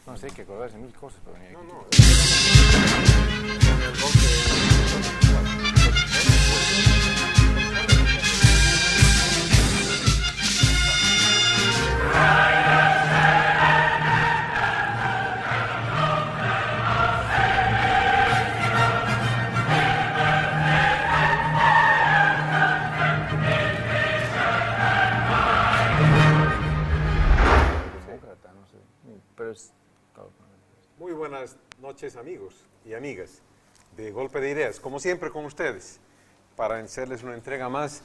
No sé, hay que acordarse de mil cosas para venir aquí. Muy buenas noches, amigos y amigas de Golpe de Ideas, como siempre con ustedes, para hacerles una entrega más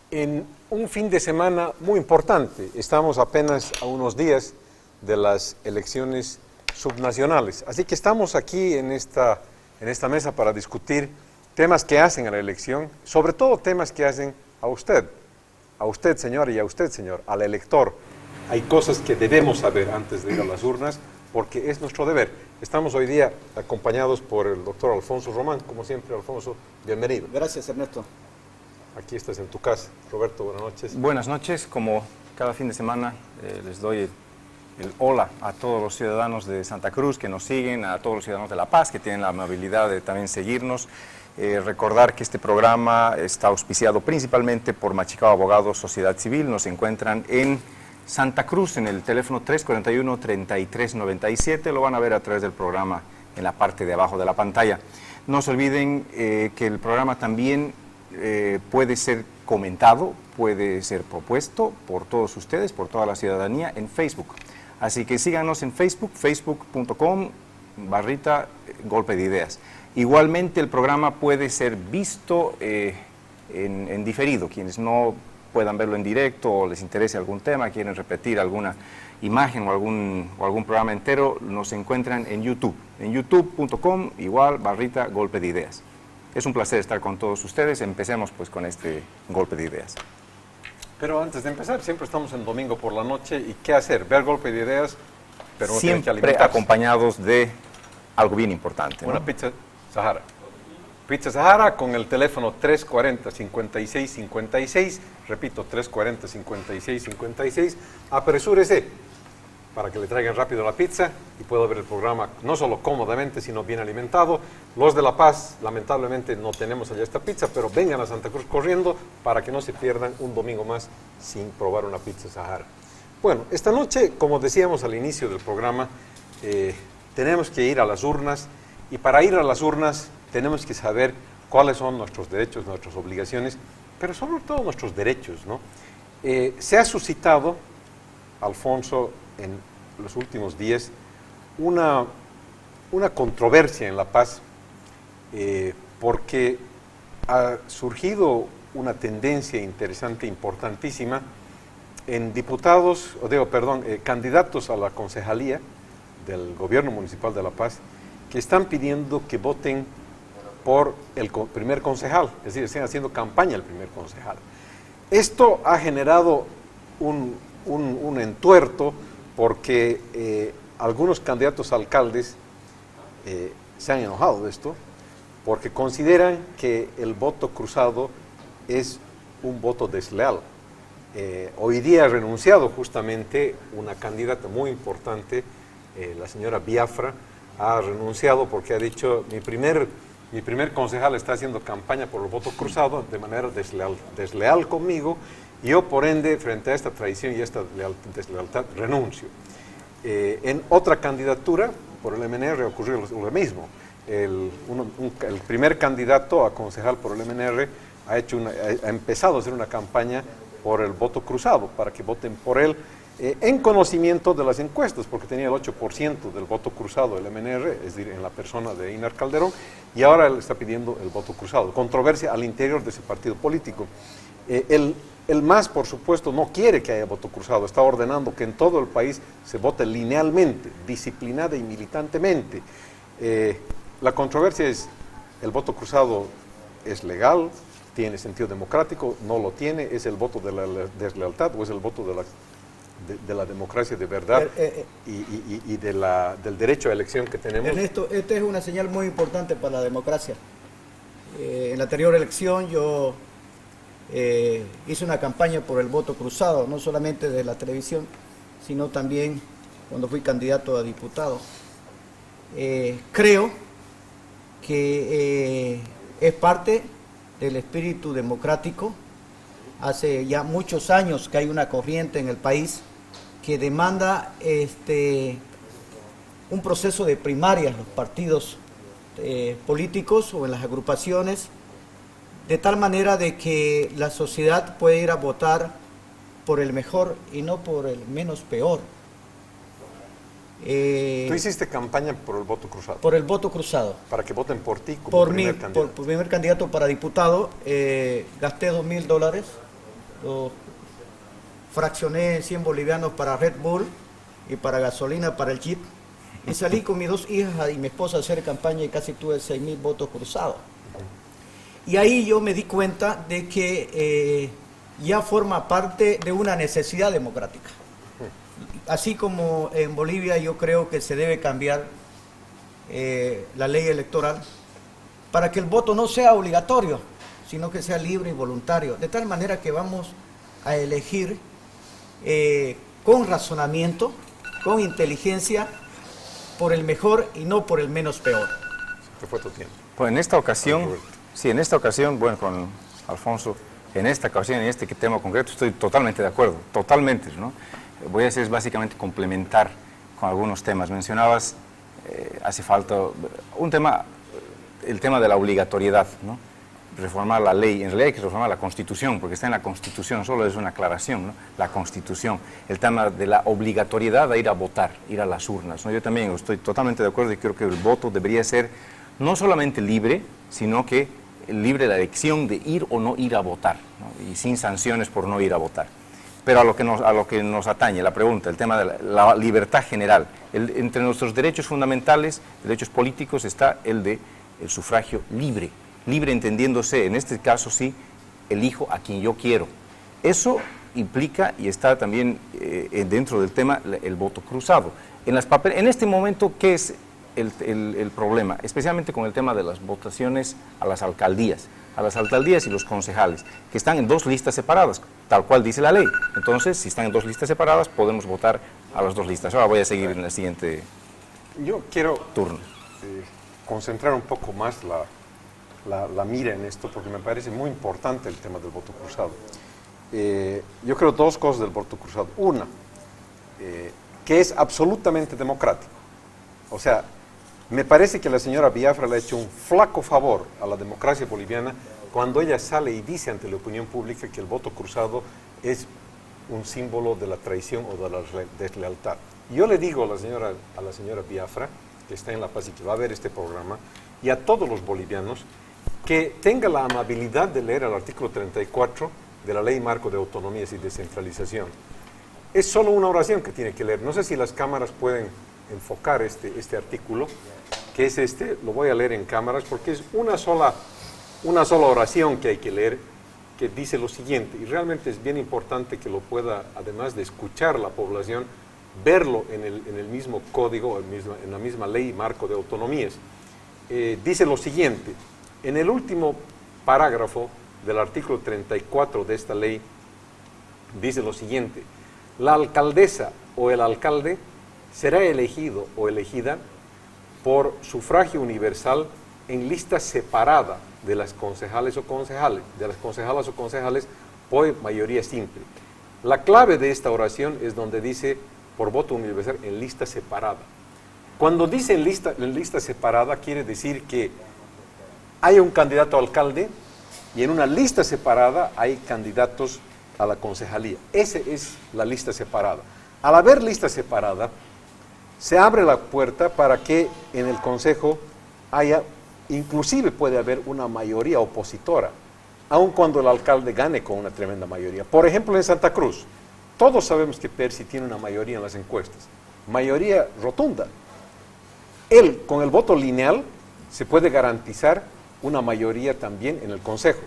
en un fin de semana muy importante. Estamos apenas a unos días de las elecciones subnacionales, así que estamos aquí en esta mesa para discutir temas que hacen a la elección, sobre todo temas que hacen a usted señor, y a usted señor, al elector. Hay cosas que debemos saber antes de ir a las urnas, porque es nuestro deber. Estamos hoy día acompañados por el doctor Alfonso Román. Como siempre, Alfonso, bienvenido. Gracias, Ernesto. Aquí estás en tu casa. Roberto, buenas noches. Buenas noches. Como cada fin de semana les doy el hola a todos los ciudadanos de Santa Cruz que nos siguen, a todos los ciudadanos de La Paz que tienen la amabilidad de también seguirnos. Recordar que este programa está auspiciado principalmente por Machicao Abogados Sociedad Civil. Nos encuentran en Santa Cruz, en el teléfono 341-3397, lo van a ver a través del programa en la parte de abajo de la pantalla. No se olviden que el programa también puede ser comentado, puede ser propuesto por todos ustedes, por toda la ciudadanía en Facebook. Así que síganos en Facebook, facebook.com/Golpe de Ideas. Igualmente el programa puede ser visto en diferido, quienes no puedan verlo en directo o les interese algún tema, quieren repetir alguna imagen o algún programa entero, nos encuentran en YouTube, en youtube.com/Golpe de Ideas. Es un placer estar con todos ustedes. Empecemos pues con este Golpe de Ideas. Pero antes de empezar, siempre estamos en domingo por la noche, ¿y qué hacer? Ver Golpe de Ideas, pero no tienen que siempre alimentarse. Acompañados de algo bien importante, ¿no? Una pizza Sahara. Pizza Sahara con el teléfono 340-5656, repito, 340-5656. Apresúrese para que le traigan rápido la pizza y pueda ver el programa no solo cómodamente, sino bien alimentado. Los de La Paz, lamentablemente, no tenemos allá esta pizza, pero vengan a Santa Cruz corriendo para que no se pierdan un domingo más sin probar una pizza Sahara. Bueno, esta noche, como decíamos al inicio del programa, tenemos que ir a las urnas, y para ir a las urnas tenemos que saber cuáles son nuestros derechos, nuestras obligaciones, pero sobre todo nuestros derechos, ¿no? Se ha suscitado, Alfonso, en los últimos días, una controversia en La Paz, porque ha surgido una tendencia interesante, importantísima, en candidatos a la concejalía del gobierno municipal de La Paz, que están pidiendo que voten por el primer concejal, es decir, están haciendo campaña al primer concejal. Esto ha generado un entuerto porque algunos candidatos a alcaldes se han enojado de esto, porque consideran que el voto cruzado es un voto desleal. Hoy día ha renunciado justamente una candidata muy importante, la señora Biafra, ha renunciado porque ha dicho mi primer concejal está haciendo campaña por el voto cruzado de manera desleal conmigo, y yo por ende frente a esta traición y esta deslealtad renuncio. En otra candidatura por el MNR ocurrió lo mismo. El primer candidato a concejal por el MNR ha empezado a hacer una campaña por el voto cruzado, para que voten por él, en conocimiento de las encuestas, porque tenía el 8% del voto cruzado del MNR, es decir, en la persona de Einar Calderón, y ahora él está pidiendo el voto cruzado. Controversia al interior de ese partido político. El MAS, por supuesto, no quiere que haya voto cruzado, está ordenando que en todo el país se vote linealmente, disciplinada y militantemente. La controversia es, ¿el voto cruzado es legal? ¿Tiene sentido democrático? ¿No lo tiene? ¿Es el voto de la deslealtad o es el voto de la democracia de verdad y del derecho a elección que tenemos? Ernesto, esta es una señal muy importante para la democracia. En la anterior elección yo hice una campaña por el voto cruzado, no solamente de la televisión, sino también cuando fui candidato a diputado. Creo que es parte del espíritu democrático. Hace ya muchos años que hay una corriente en el país que demanda un proceso de primarias en los partidos políticos o en las agrupaciones, de tal manera de que la sociedad puede ir a votar por el mejor y no por el menos peor. Tú hiciste campaña por el voto cruzado. Por el voto cruzado. Para que voten por ti como Por primer mí, candidato. por primer candidato para diputado, gasté $2.000, lo fraccioné en 100 bolivianos para Red Bull y para gasolina para el Jeep, y salí con mis 2 hijas y mi esposa a hacer campaña y casi tuve 6.000 votos cruzados. Y ahí yo me di cuenta de que ya forma parte de una necesidad democrática. Así como en Bolivia yo creo que se debe cambiar la ley electoral para que el voto no sea obligatorio, sino que sea libre y voluntario, de tal manera que vamos a elegir con razonamiento, con inteligencia, por el mejor y no por el menos peor. ¿Qué fue tu tiempo? Pues en esta ocasión, bueno, con Alfonso, en esta ocasión, en este tema concreto, estoy totalmente de acuerdo, totalmente, ¿no? Voy a hacer básicamente complementar con algunos temas. Mencionabas, hace falta un tema, el tema de la obligatoriedad, ¿no? Reformar la ley, en realidad hay que reformar la Constitución, porque está en la Constitución, solo es una aclaración, ¿no? La Constitución, el tema de la obligatoriedad de ir a votar, ir a las urnas, ¿no? Yo también estoy totalmente de acuerdo y creo que el voto debería ser no solamente libre, sino que libre la elección de ir o no ir a votar, ¿no? Y sin sanciones por no ir a votar. Pero a lo que nos atañe, la pregunta, el tema de la libertad general. Entre nuestros derechos fundamentales, derechos políticos, está el de el sufragio libre. Libre entendiéndose, en este caso sí, elijo a quien yo quiero. Eso implica, y está también dentro del tema, el voto cruzado. En este momento, ¿qué es el problema? Especialmente con el tema de las votaciones a las alcaldías y los concejales, que están en 2 listas separadas, tal cual dice la ley. Entonces, si están en 2 listas separadas, podemos votar a las 2 listas. Ahora voy a seguir en el siguiente Yo quiero turno. concentrar un poco más la mira en esto, porque me parece muy importante el tema del voto cruzado. Yo creo 2 cosas del voto cruzado. Una, que es absolutamente democrático. O sea, me parece que la señora Biafra le ha hecho un flaco favor a la democracia boliviana cuando ella sale y dice ante la opinión pública que el voto cruzado es un símbolo de la traición o de la deslealtad. Yo le digo a la señora Biafra, que está en La Paz y que va a ver este programa, y a todos los bolivianos, que tenga la amabilidad de leer el artículo 34 de la Ley Marco de Autonomías y Descentralización. Es solo una oración que tiene que leer. No sé si las cámaras pueden enfocar este artículo, que es lo voy a leer en cámaras, porque es una sola oración que hay que leer, que dice lo siguiente, y realmente es bien importante que lo pueda, además de escuchar la población, verlo en el mismo código, en la misma Ley Marco de Autonomías. Dice lo siguiente: en el último parágrafo del artículo 34 de esta ley, dice lo siguiente: la alcaldesa o el alcalde será elegido o elegida por sufragio universal en lista separada de las concejalas o concejales por mayoría simple. La clave de esta oración es donde dice por voto universal en lista separada. Cuando dice en lista separada, quiere decir que hay un candidato a alcalde y en una lista separada hay candidatos a la concejalía. Esa es la lista separada. Al haber lista separada, se abre la puerta para que en el consejo haya, inclusive puede haber una mayoría opositora, aun cuando el alcalde gane con una tremenda mayoría. Por ejemplo, en Santa Cruz, todos sabemos que Percy tiene una mayoría en las encuestas, mayoría rotunda. Él, con el voto lineal, se puede garantizar una mayoría también en el consejo.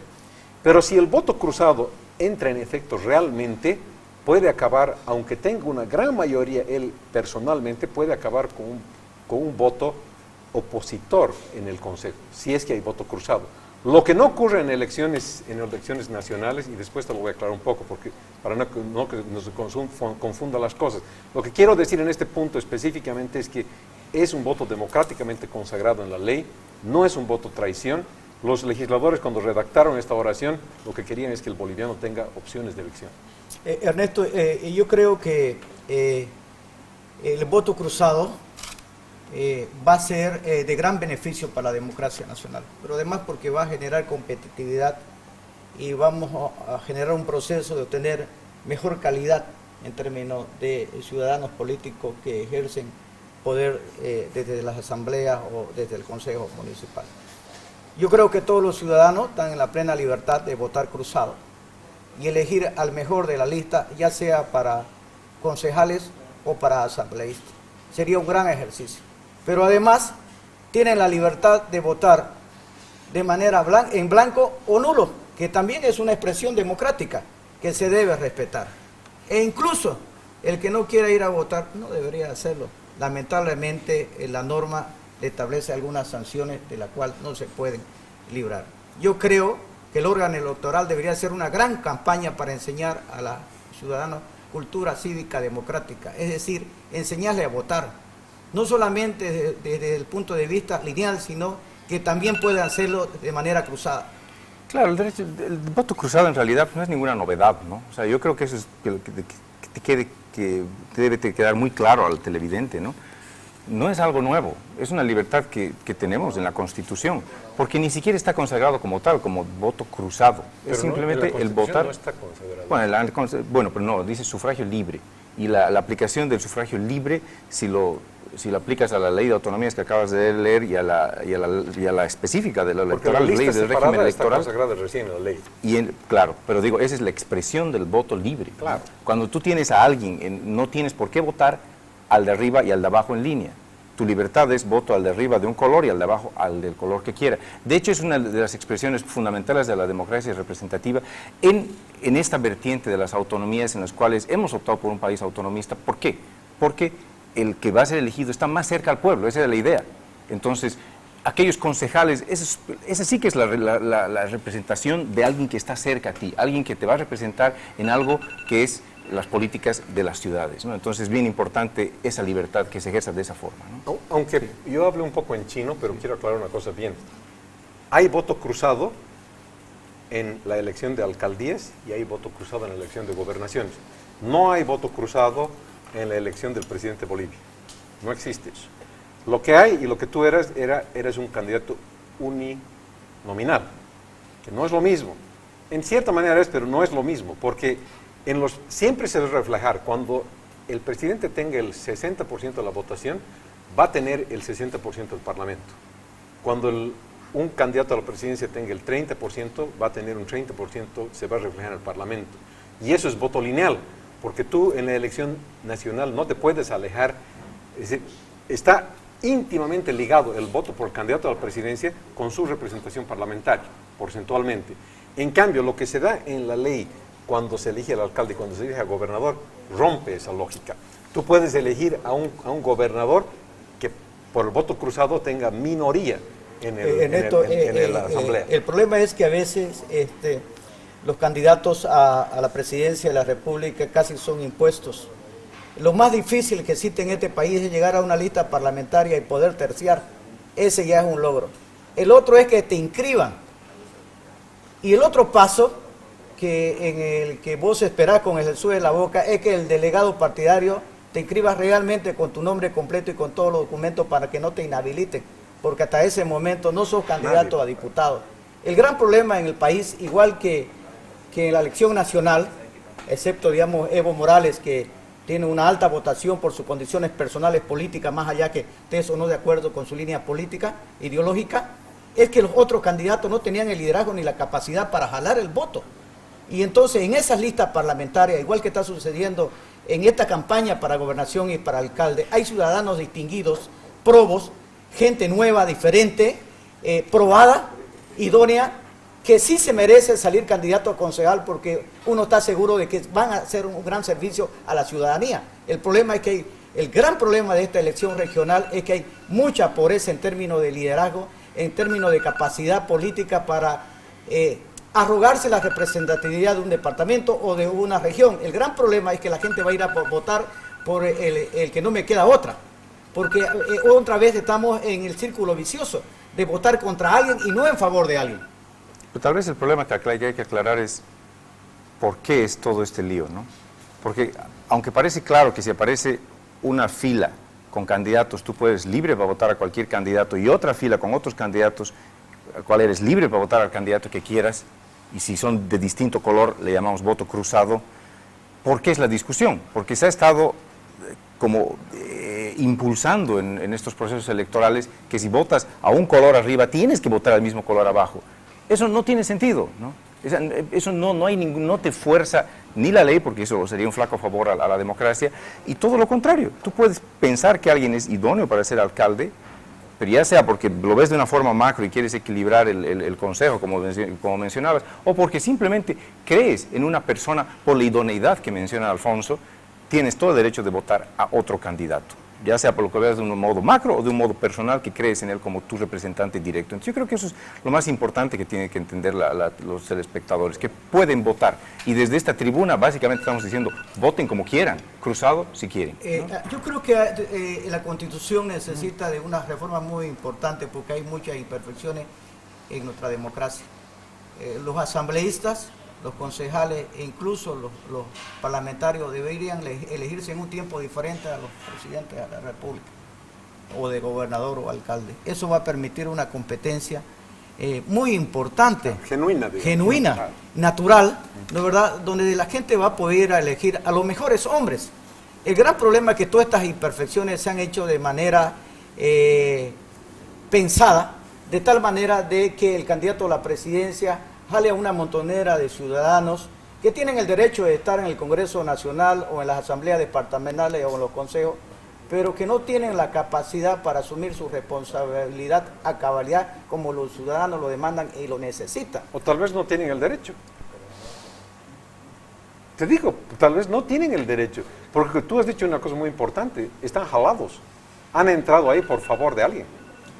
Pero si el voto cruzado entra en efecto realmente, puede acabar, aunque tenga una gran mayoría, él personalmente puede acabar con un voto opositor en el consejo, si es que hay voto cruzado. Lo que no ocurre en elecciones nacionales, y después te lo voy a aclarar un poco, porque para no que nos confunda las cosas. Lo que quiero decir en este punto específicamente es que es un voto democráticamente consagrado en la ley, no es un voto traición. Los legisladores, cuando redactaron esta oración, lo que querían es que el boliviano tenga opciones de elección. Ernesto, yo creo que el voto cruzado va a ser de gran beneficio para la democracia nacional, pero además porque va a generar competitividad y vamos a generar un proceso de obtener mejor calidad en términos de ciudadanos políticos que ejercen poder desde las asambleas o desde el Consejo Municipal. Yo creo que todos los ciudadanos están en la plena libertad de votar cruzado y elegir al mejor de la lista, ya sea para concejales o para asambleístas. Sería un gran ejercicio. Pero además tienen la libertad de votar de manera en blanco o nulo, que también es una expresión democrática que se debe respetar. E incluso el que no quiera ir a votar no debería hacerlo. Lamentablemente la norma establece algunas sanciones de las cuales no se pueden librar. Yo creo que el órgano electoral debería hacer una gran campaña para enseñar a los ciudadanos cultura cívica democrática, es decir, enseñarles a votar. No solamente desde el punto de vista lineal, sino que también pueden hacerlo de manera cruzada. Claro, el voto cruzado en realidad no es ninguna novedad, ¿no? O sea, yo creo que eso es que debe quedar muy claro al televidente, ¿no? No es algo nuevo, es una libertad que tenemos en la Constitución, porque ni siquiera está consagrado como tal, como voto cruzado. Pero es simplemente no, el votar. No está consagrado. Bueno, pero no, dice sufragio libre. Y la aplicación del sufragio libre, si lo aplicas a la ley de autonomías que acabas de leer y a la específica de la electoral, la ley del régimen electoral. Está consagrada recién en la ley. Claro, pero digo, esa es la expresión del voto libre. Claro. Cuando tú tienes a alguien, no tienes por qué votar al de arriba y al de abajo en línea. Tu libertad es voto al de arriba de un color y al de abajo al del color que quiera. De hecho, es una de las expresiones fundamentales de la democracia representativa en esta vertiente de las autonomías en las cuales hemos optado por un país autonomista. ¿Por qué? Porque el que va a ser elegido está más cerca al pueblo, esa es la idea. Entonces, aquellos concejales, esa sí que es la representación de alguien que está cerca a ti, alguien que te va a representar en algo que es las políticas de las ciudades, ¿no? Entonces es bien importante esa libertad que se ejerza de esa forma, ¿no? Aunque yo hablé un poco en chino, pero quiero aclarar una cosa bien. Hay voto cruzado en la elección de alcaldías y hay voto cruzado en la elección de gobernaciones. No hay voto cruzado en la elección del presidente de Bolivia. No existe eso. Lo que hay y lo que tú eras un candidato uninominal, que no es lo mismo. En cierta manera es, pero no es lo mismo, porque siempre se debe reflejar, cuando el presidente tenga el 60% de la votación, va a tener el 60% del Parlamento. Cuando un candidato a la presidencia tenga el 30%, va a tener un 30%, se va a reflejar en el Parlamento. Y eso es voto lineal, porque tú en la elección nacional no te puedes alejar. Es decir, está íntimamente ligado el voto por el candidato a la presidencia con su representación parlamentaria, porcentualmente. En cambio, lo que se da en la ley cuando se elige al alcalde y cuando se elige al gobernador, rompe esa lógica. Tú puedes elegir a un gobernador que por el voto cruzado tenga minoría en la asamblea. El problema es que a veces los candidatos a la presidencia de la República casi son impuestos. Lo más difícil que existe en este país es llegar a una lista parlamentaria y poder terciar. Ese ya es un logro. El otro es que te inscriban. Y el otro paso, que en el que vos esperás con el Jesús en la boca, es que el delegado partidario te inscribas realmente con tu nombre completo y con todos los documentos para que no te inhabiliten, porque hasta ese momento no sos candidato a diputado. El gran problema en el país, igual que en la elección nacional, excepto, digamos, Evo Morales, que tiene una alta votación por sus condiciones personales políticas, más allá que estés o no de acuerdo con su línea política, ideológica, es que los otros candidatos no tenían el liderazgo ni la capacidad para jalar el voto. Y entonces en esas listas parlamentarias, igual que está sucediendo en esta campaña para gobernación y para alcalde, hay ciudadanos distinguidos, probos, gente nueva, diferente, probada, idónea, que sí se merece salir candidato a concejal porque uno está seguro de que van a hacer un gran servicio a la ciudadanía. El problema es que el gran problema de esta elección regional es que hay mucha pobreza en términos de liderazgo, en términos de capacidad política para arrogarse la representatividad de un departamento o de una región. El gran problema es que la gente va a ir a votar por el que no me queda otra, porque otra vez estamos en el círculo vicioso de votar contra alguien y no en favor de alguien. Pero tal vez el problema que hay que aclarar es por qué es todo este lío, ¿no? Porque aunque parece claro que si aparece una fila con candidatos, tú puedes libre para votar a cualquier candidato y otra fila con otros candidatos, al cual eres libre para votar al candidato que quieras, y si son de distinto color le llamamos voto cruzado. ¿Por qué es la discusión? Porque se ha estado impulsando en estos procesos electorales que si votas a un color arriba tienes que votar al mismo color abajo. Eso no tiene sentido, ¿no? Eso no te fuerza ni la ley, porque eso sería un flaco favor a la democracia, y todo lo contrario. Tú puedes pensar que alguien es idóneo para ser alcalde, pero ya sea porque lo ves de una forma macro y quieres equilibrar el consejo, como mencionabas, o porque simplemente crees en una persona por la idoneidad que menciona Alfonso, tienes todo el derecho de votar a otro candidato, ya sea por lo que veas de un modo macro o de un modo personal que crees en él como tu representante directo. Entonces yo creo que eso es lo más importante que tienen que entender los telespectadores, que pueden votar. Y desde esta tribuna básicamente estamos diciendo, voten como quieran, cruzado si quieren, ¿no? Yo creo que la Constitución necesita de una reforma muy importante porque hay muchas imperfecciones en nuestra democracia. Los asambleístas, los concejales e incluso los parlamentarios deberían elegirse en un tiempo diferente a los presidentes de la República o de gobernador o alcalde. Eso va a permitir una competencia muy importante, genuina, natural, ¿no es verdad?, donde la gente va a poder elegir a los mejores hombres. El gran problema es que todas estas imperfecciones se han hecho de manera pensada, de tal manera de que el candidato a la presidencia jale a una montonera de ciudadanos que tienen el derecho de estar en el Congreso Nacional o en las asambleas departamentales o en los consejos, pero que no tienen la capacidad para asumir su responsabilidad a cabalidad como los ciudadanos lo demandan y lo necesitan. O tal vez no tienen el derecho. Te digo, tal vez no tienen el derecho, porque tú has dicho una cosa muy importante, están jalados, han entrado ahí por favor de alguien.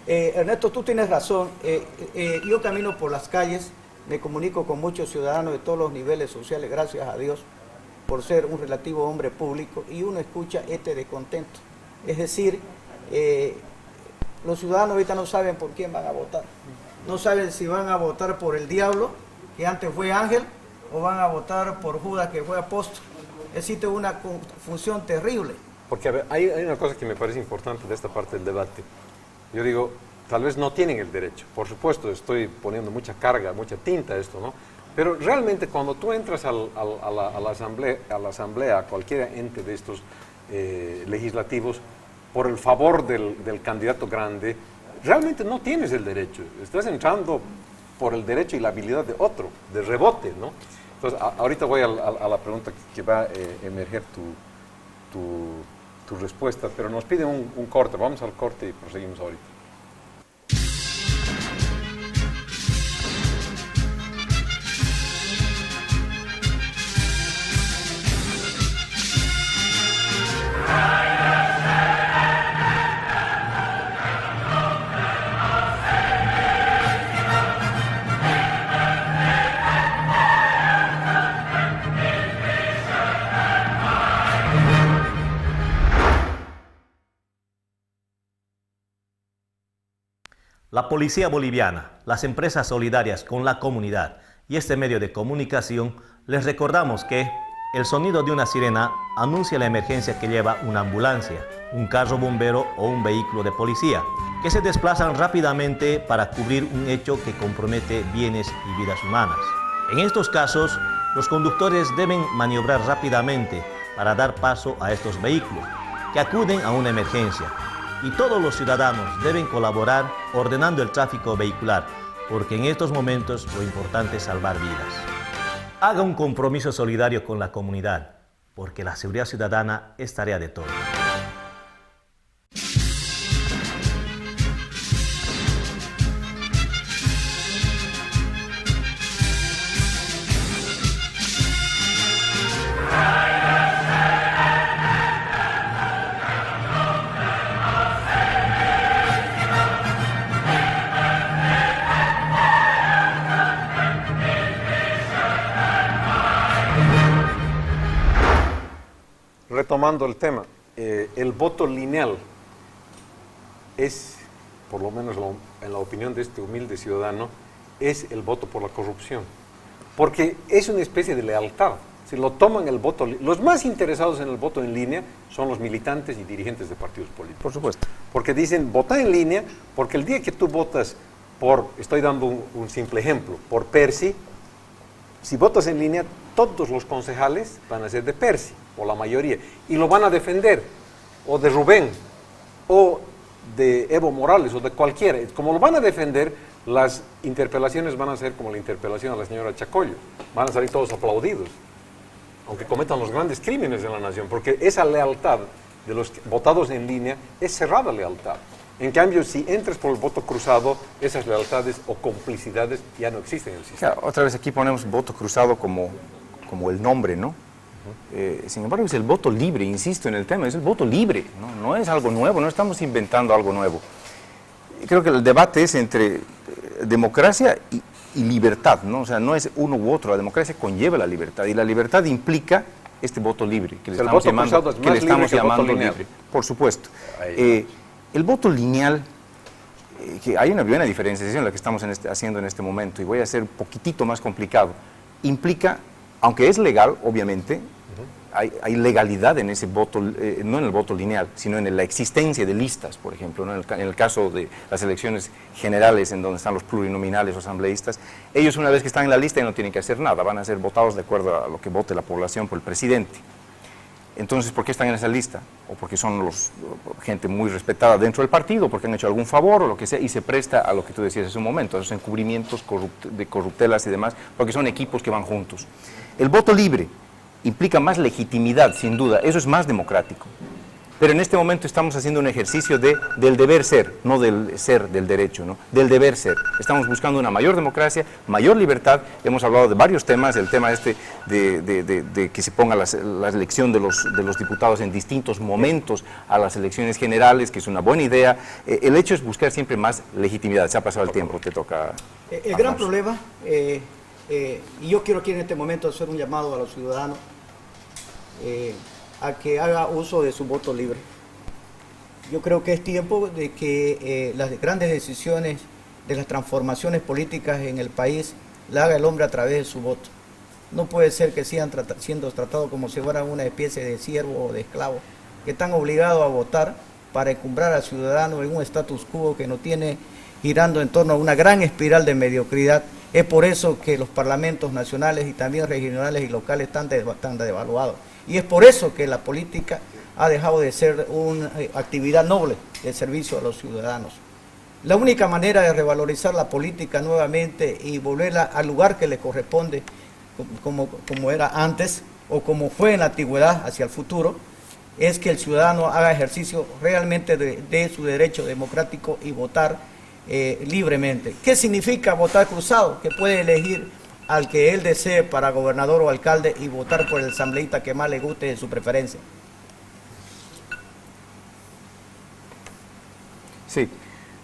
Ernesto, tú tienes razón, yo camino por las calles, me comunico con muchos ciudadanos de todos los niveles sociales, gracias a Dios, por ser un relativo hombre público, y uno escucha este descontento. Es decir, los ciudadanos ahorita no saben por quién van a votar. No saben si van a votar por el diablo, que antes fue ángel, o van a votar por Judas, que fue apóstol. Existe una confusión terrible. Porque a ver, hay una cosa que me parece importante de esta parte del debate. Yo digo, tal vez no tienen el derecho. Por supuesto, estoy poniendo mucha carga, mucha tinta a esto, ¿no? Pero realmente cuando tú entras a la asamblea, a cualquier ente de estos legislativos, por el favor del candidato grande, realmente no tienes el derecho. Estás entrando por el derecho y la habilidad de otro, de rebote, ¿no? Entonces, ahorita voy a la pregunta que va a emerger tu respuesta, pero nos piden un corte. Vamos al corte y proseguimos ahorita. La Policía Boliviana, las empresas solidarias con la comunidad y este medio de comunicación, les recordamos que el sonido de una sirena anuncia la emergencia que lleva una ambulancia, un carro bombero o un vehículo de policía, que se desplazan rápidamente para cubrir un hecho que compromete bienes y vidas humanas. En estos casos, los conductores deben maniobrar rápidamente para dar paso a estos vehículos, que acuden a una emergencia. Y todos los ciudadanos deben colaborar ordenando el tráfico vehicular, porque en estos momentos lo importante es salvar vidas. Haga un compromiso solidario con la comunidad, porque la seguridad ciudadana es tarea de todos. retomando el tema, el voto lineal es, por lo menos en la opinión de este humilde ciudadano, es el voto por la corrupción. Porque es una especie de lealtad. Si lo toman el voto, los más interesados en el voto en línea son los militantes y dirigentes de partidos políticos. Por supuesto. Porque dicen, vota en línea, porque el día que tú votas por, estoy dando un simple ejemplo, por Percy, si votas en línea, todos los concejales van a ser de Percy, o la mayoría, y lo van a defender, o de Rubén, o de Evo Morales, o de cualquiera. Como lo van a defender, las interpelaciones van a ser como la interpelación a la señora Chacollo, van a salir todos aplaudidos, aunque cometan los grandes crímenes de la nación, porque esa lealtad de los votados en línea es cerrada lealtad. En cambio, si entras por el voto cruzado, esas lealtades o complicidades ya no existen en el sistema. Claro, otra vez aquí ponemos voto cruzado como el nombre, ¿no? Sin embargo, es el voto libre, insisto en el tema, es el voto libre, ¿no? No es algo nuevo, no estamos inventando algo nuevo. Creo que el debate es entre democracia y libertad, ¿no? O sea, no es uno u otro, la democracia conlleva la libertad, y la libertad implica este voto libre, que le estamos llamando libre. Por supuesto. El voto lineal, que hay una buena diferenciación en la que estamos haciendo en este momento, y voy a ser un poquitito más complicado, implica, aunque es legal, obviamente, hay legalidad en ese voto, no en el voto lineal, sino en la existencia de listas, por ejemplo, ¿no? En el caso de las elecciones generales, en donde están los plurinominales o asambleístas, ellos una vez que están en la lista ya no tienen que hacer nada, van a ser votados de acuerdo a lo que vote la población por el presidente. Entonces, ¿por qué están en esa lista? O porque son gente muy respetada dentro del partido, porque han hecho algún favor o lo que sea, y se presta a lo que tú decías hace un momento, a esos encubrimientos de corruptelas y demás, porque son equipos que van juntos. El voto libre implica más legitimidad, sin duda, eso es más democrático. Pero en este momento estamos haciendo un ejercicio del deber ser, no del ser del derecho, ¿no? Del deber ser. Estamos buscando una mayor democracia, mayor libertad. Hemos hablado de varios temas, el tema de que se ponga la elección de los diputados en distintos momentos a las elecciones generales, que es una buena idea. El hecho es buscar siempre más legitimidad. Se ha pasado el tiempo, te toca. El gran problema, y yo quiero aquí en este momento hacer un llamado a los ciudadanos, a que haga uso de su voto libre. Yo creo que es tiempo de que las grandes decisiones de las transformaciones políticas en el país la haga el hombre a través de su voto. No puede ser que sigan siendo tratados como si fueran una especie de siervo o de esclavo, que están obligados a votar para encumbrar al ciudadano en un status quo que nos tiene girando en torno a una gran espiral de mediocridad. Es por eso que los parlamentos nacionales y también regionales y locales están devaluados. Y es por eso que la política ha dejado de ser una actividad noble de servicio a los ciudadanos. La única manera de revalorizar la política nuevamente y volverla al lugar que le corresponde, como era antes o como fue en la antigüedad hacia el futuro, es que el ciudadano haga ejercicio realmente de su derecho democrático y votar libremente. ¿Qué significa votar cruzado? Que puede elegir al que él desee para gobernador o alcalde y votar por el asambleísta que más le guste de su preferencia. Sí,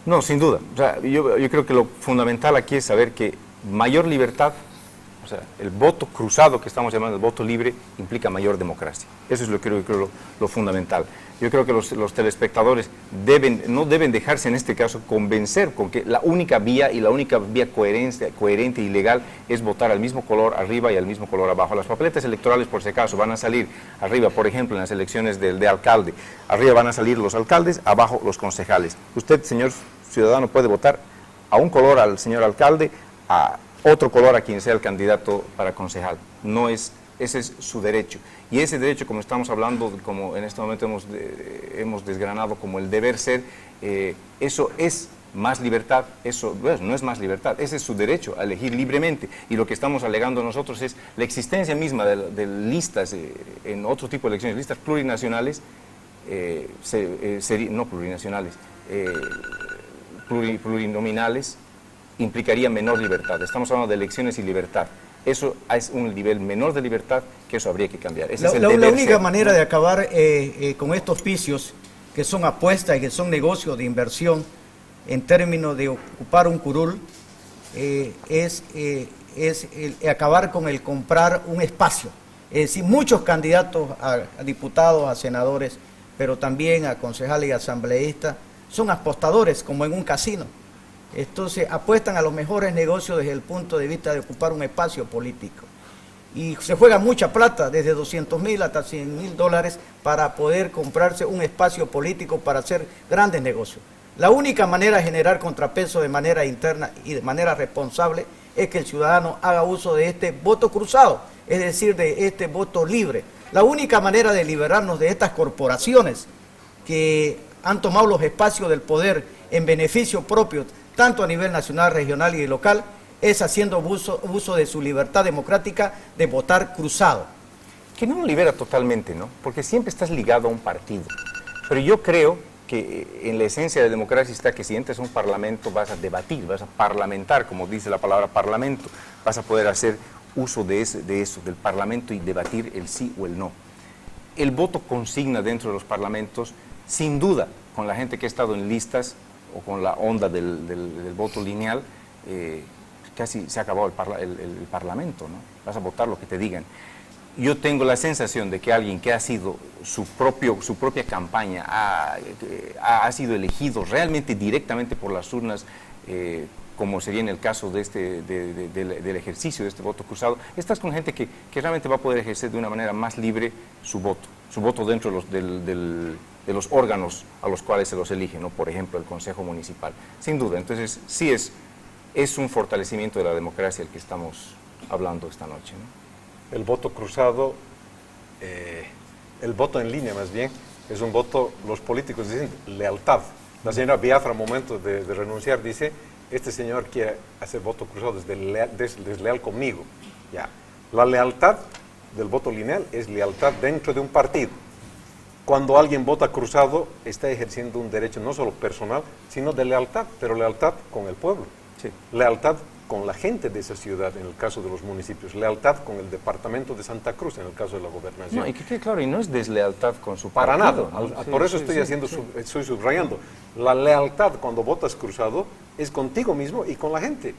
no, sin duda. O sea, yo creo que lo fundamental aquí es saber que mayor libertad, o sea, el voto cruzado que estamos llamando el voto libre, implica mayor democracia. Eso es lo que creo lo fundamental. Yo creo que los telespectadores no deben dejarse en este caso convencer con que la única vía y la única vía coherente y legal es votar al mismo color arriba y al mismo color abajo. Las papeletas electorales, por si acaso, van a salir arriba, por ejemplo, en las elecciones de alcalde. Arriba van a salir los alcaldes, abajo los concejales. Usted, señor ciudadano, puede votar a un color al señor alcalde, a otro color a quien sea el candidato para concejal. Ese es su derecho. Y ese derecho, como estamos hablando, como en este momento hemos desgranado como el deber ser, eso es más libertad, eso no es más libertad, ese es su derecho a elegir libremente. Y lo que estamos alegando nosotros es la existencia misma de listas, en otro tipo de elecciones, listas plurinacionales, no plurinacionales, plurinominales, implicaría menor libertad. Estamos hablando de elecciones y libertad. Eso es un nivel menor de libertad que eso habría que cambiar. La única manera de acabar con estos vicios, que son apuestas y que son negocios de inversión en términos de ocupar un curul, es acabar con el comprar un espacio. Sí, muchos candidatos a diputados, a senadores, pero también a concejales y asambleístas, son apostadores, como en un casino. Entonces apuestan a los mejores negocios desde el punto de vista de ocupar un espacio político. Y se juega mucha plata, desde 200.000 hasta 100.000 dólares, para poder comprarse un espacio político para hacer grandes negocios. La única manera de generar contrapeso de manera interna y de manera responsable es que el ciudadano haga uso de este voto cruzado, es decir, de este voto libre. La única manera de liberarnos de estas corporaciones que han tomado los espacios del poder en beneficio propio, tanto a nivel nacional, regional y local, es haciendo uso de su libertad democrática de votar cruzado. Que no lo libera totalmente, ¿no? Porque siempre estás ligado a un partido. Pero yo creo que en la esencia de la democracia está que si entras a un parlamento vas a debatir, vas a parlamentar, como dice la palabra parlamento, vas a poder hacer uso de eso, del parlamento, y debatir el sí o el no. El voto consigna dentro de los parlamentos, sin duda, con la gente que ha estado en listas o con la onda del voto lineal, casi se ha acabado el parlamento, ¿no? Vas a votar lo que te digan. Yo tengo la sensación de que alguien que ha sido su propia campaña, ha sido elegido realmente directamente por las urnas, como sería en el caso del ejercicio de este voto cruzado, estás con gente que realmente va a poder ejercer de una manera más libre su voto dentro de los órganos a los cuales se los elige, ¿no? Por ejemplo, el Consejo Municipal. Sin duda, entonces sí es un fortalecimiento de la democracia el que estamos hablando esta noche, ¿no? El voto cruzado, el voto en línea más bien, es un voto, los políticos dicen, lealtad. La señora Biafra, al momento de renunciar, dice, este señor quiere hacer voto cruzado, es desleal conmigo. Ya. La lealtad del voto lineal es lealtad dentro de un partido. Cuando alguien vota cruzado, está ejerciendo un derecho no solo personal, sino de lealtad, pero lealtad con el pueblo. Sí. Lealtad con la gente de esa ciudad, en el caso de los municipios, lealtad con el departamento de Santa Cruz, en el caso de la gobernación. No, y que quede claro, y no es deslealtad con su Para partido, nada, ¿no? por eso estoy subrayando. La lealtad cuando votas cruzado es contigo mismo y con la gente.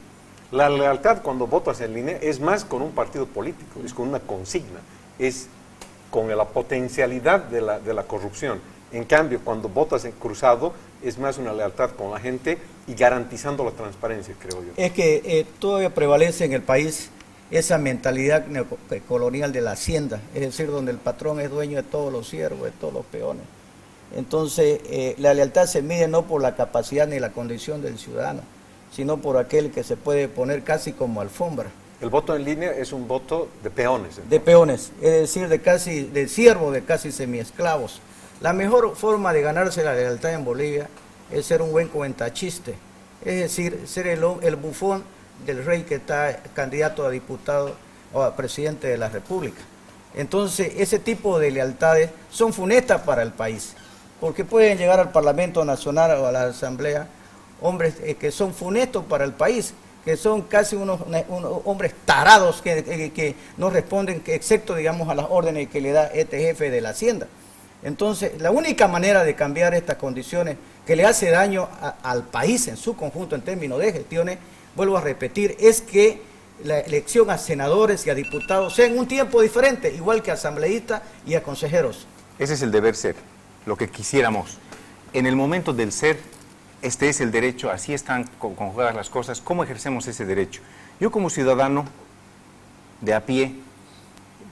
La lealtad cuando votas en línea es más con un partido político, es con una consigna, es con la potencialidad de la corrupción. En cambio, cuando votas en cruzado, es más una lealtad con la gente y garantizando la transparencia, creo yo. Es que todavía prevalece en el país esa mentalidad colonial de la hacienda, es decir, donde el patrón es dueño de todos los siervos, de todos los peones. Entonces, la lealtad se mide no por la capacidad ni la condición del ciudadano, sino por aquel que se puede poner casi como alfombra. El voto en línea es un voto de peones. Entonces. De peones, es decir, de siervos, de casi semiesclavos. La mejor forma de ganarse la lealtad en Bolivia es ser un buen cuentachiste, es decir, ser el bufón del rey que está candidato a diputado o a presidente de la República. Entonces, ese tipo de lealtades son funestas para el país, porque pueden llegar al Parlamento Nacional o a la Asamblea hombres que son funestos para el país, que son casi unos hombres tarados que no responden, excepto, digamos, a las órdenes que le da este jefe de la Hacienda. Entonces, la única manera de cambiar estas condiciones que le hace daño al país en su conjunto en términos de gestiones, vuelvo a repetir, es que la elección a senadores y a diputados sea en un tiempo diferente, igual que a asambleístas y a consejeros. Ese es el deber ser, lo que quisiéramos. En el momento del ser, este es el derecho, así están conjugadas las cosas. ¿Cómo ejercemos ese derecho? Yo como ciudadano de a pie,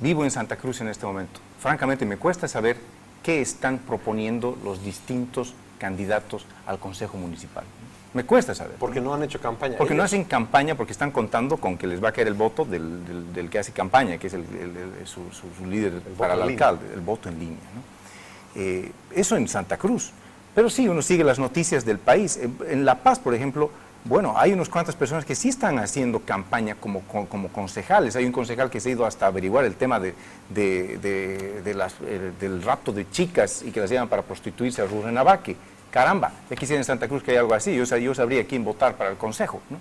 vivo en Santa Cruz en este momento. Francamente me cuesta saber qué están proponiendo los distintos candidatos al Consejo Municipal. Me cuesta saber. Porque no han hecho campaña. Porque no hacen campaña, porque están contando con que les va a caer el voto del que hace campaña, que es su líder para el alcalde, el voto en línea, ¿no? Eso en Santa Cruz. Pero sí, uno sigue las noticias del país. En La Paz, por ejemplo, bueno, hay unas cuantas personas que sí están haciendo campaña como concejales. Hay un concejal que se ha ido hasta averiguar el tema del rapto de chicas y que las llevan para prostituirse a Rurrenabaque. Caramba, ya quisiera en Santa Cruz que hay algo así. Yo sabría quién votar para el consejo, ¿no?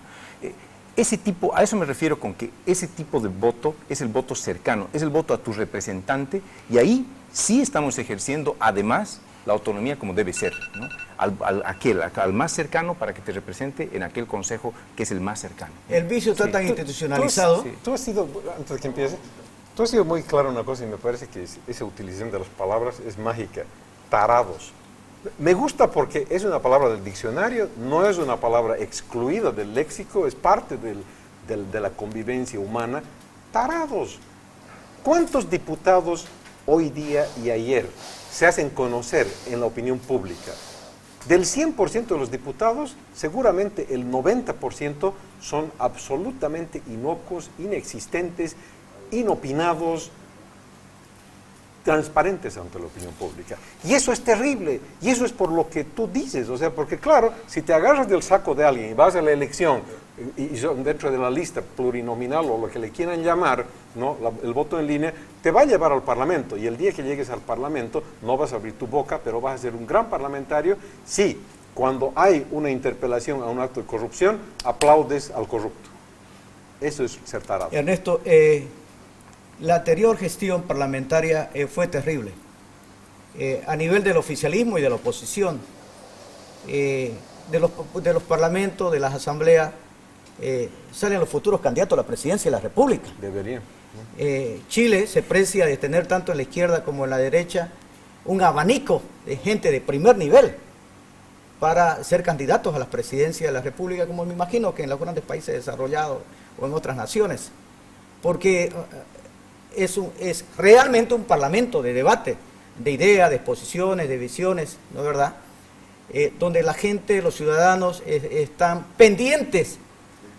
A eso me refiero con que ese tipo de voto es el voto cercano, es el voto a tu representante, y ahí sí estamos ejerciendo además la autonomía como debe ser, ¿no? Al más cercano para que te represente en aquel consejo que es el más cercano. El vicio está tan institucionalizado. Tú has sido, antes de que empiece, Tú has sido muy claro una cosa y me parece que esa utilización de las palabras es mágica. Tarados. Me gusta porque es una palabra del diccionario, no es una palabra excluida del léxico, es parte de la convivencia humana. Tarados. ¿Cuántos diputados hoy día y ayer se hacen conocer en la opinión pública? Del 100% de los diputados, seguramente el 90% son absolutamente inocuos, inexistentes, inopinados, transparentes ante la opinión pública. Y eso es terrible, y eso es por lo que tú dices, o sea, porque claro, si te agarras del saco de alguien y vas a la elección, y son dentro de la lista plurinominal o lo que le quieran llamar, ¿no? El voto en línea, te va a llevar al Parlamento, y el día que llegues al Parlamento no vas a abrir tu boca, pero vas a ser un gran parlamentario si cuando hay una interpelación a un acto de corrupción, aplaudes al corrupto. Eso es ser tarado. Ernesto, la anterior gestión parlamentaria fue terrible. A nivel del oficialismo y de la oposición, de los parlamentos, de las asambleas, salen los futuros candidatos a la presidencia de la República. Deberían. Chile se precia de tener tanto en la izquierda como en la derecha un abanico de gente de primer nivel para ser candidatos a la presidencia de la República, como me imagino que en los grandes países desarrollados o en otras naciones. Porque es realmente un parlamento de debate, de ideas, de exposiciones, de visiones, ¿no es verdad? Donde la gente, los ciudadanos están pendientes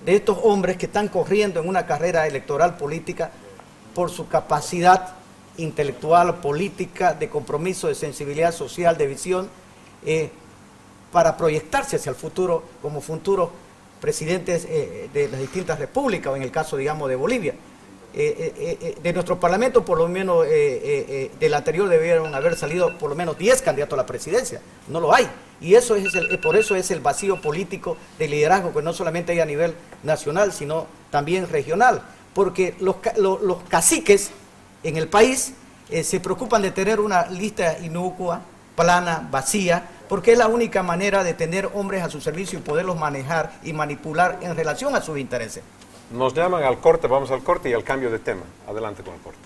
de estos hombres que están corriendo en una carrera electoral política por su capacidad intelectual, política, de compromiso, de sensibilidad social, de visión, para proyectarse hacia el futuro como futuros presidentes de las distintas repúblicas, o en el caso, digamos, de Bolivia. De nuestro parlamento, por lo menos del anterior, debieron haber salido por lo menos 10 candidatos a la presidencia. No lo hay. Y eso por eso es el vacío político de liderazgo que no solamente hay a nivel nacional, sino también regional. Porque los caciques en el país se preocupan de tener una lista inocua, plana, vacía, porque es la única manera de tener hombres a su servicio y poderlos manejar y manipular en relación a sus intereses. Nos llaman al corte, vamos al corte y al cambio de tema. Adelante con el corte.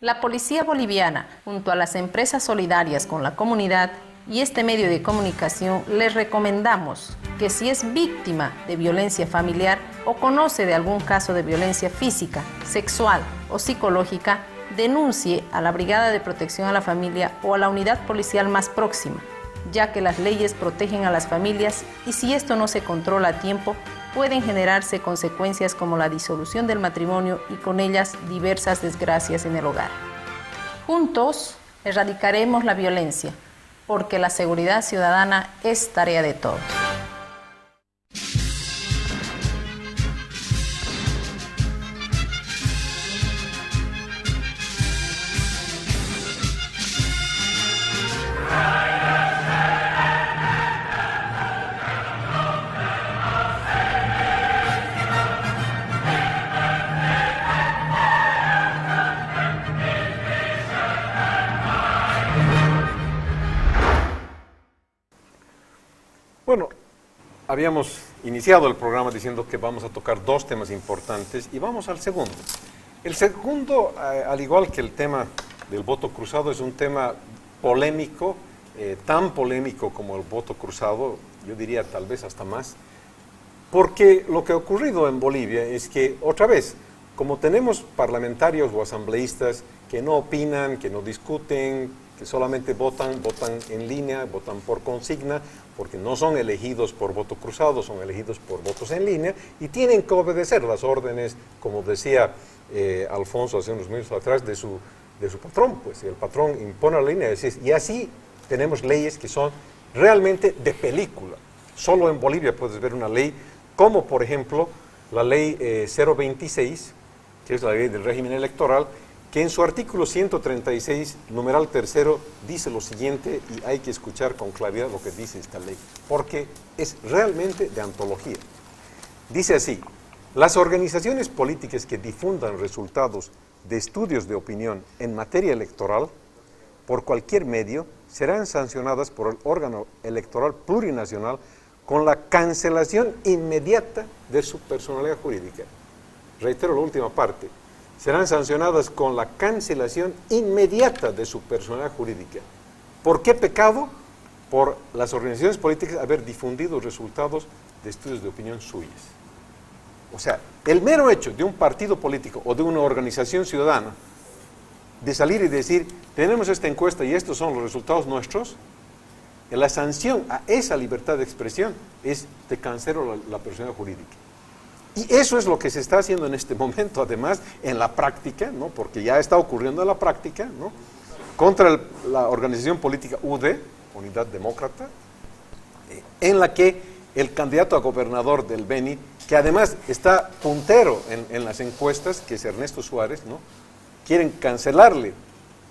La policía boliviana, junto a las empresas solidarias con la comunidad y este medio de comunicación, les recomendamos que si es víctima de violencia familiar o conoce de algún caso de violencia física, sexual o psicológica, denuncie a la Brigada de Protección a la Familia o a la unidad policial más próxima, ya que las leyes protegen a las familias y si esto no se controla a tiempo, pueden generarse consecuencias como la disolución del matrimonio y con ellas diversas desgracias en el hogar. Juntos erradicaremos la violencia, porque la seguridad ciudadana es tarea de todos. Bueno, habíamos iniciado el programa diciendo que vamos a tocar dos temas importantes y vamos al segundo. El segundo, al igual que el tema del voto cruzado, es un tema polémico, tan polémico como el voto cruzado, yo diría tal vez hasta más, porque lo que ha ocurrido en Bolivia es que, otra vez, como tenemos parlamentarios o asambleístas que no opinan, que no discuten, que solamente votan en línea, votan por consigna, porque no son elegidos por voto cruzado, son elegidos por votos en línea y tienen que obedecer las órdenes, como decía Alfonso hace unos minutos atrás, de su patrón. Pues el patrón impone la línea y así tenemos leyes que son realmente de película. Solo en Bolivia puedes ver una ley como, por ejemplo, la ley 026, que es la ley del régimen electoral, que en su artículo 136, numeral tercero, dice lo siguiente, y hay que escuchar con claridad lo que dice esta ley, porque es realmente de antología. Dice así: las organizaciones políticas que difundan resultados de estudios de opinión en materia electoral por cualquier medio serán sancionadas por el órgano electoral plurinacional con la cancelación inmediata de su personalidad jurídica. Reitero la última parte: serán sancionadas con la cancelación inmediata de su personalidad jurídica. ¿Por qué pecado? Por las organizaciones políticas haber difundido resultados de estudios de opinión suyas. O sea, el mero hecho de un partido político o de una organización ciudadana de salir y decir, tenemos esta encuesta y estos son los resultados nuestros, la sanción a esa libertad de expresión es te cancelo la personalidad jurídica. Y eso es lo que se está haciendo en este momento, además, en la práctica, ¿no? Porque ya está ocurriendo en la práctica, ¿no? Contra la organización política UD, Unidad Demócrata, en la que el candidato a gobernador del Beni, que además está puntero en las encuestas, que es Ernesto Suárez, ¿no? Quieren cancelarle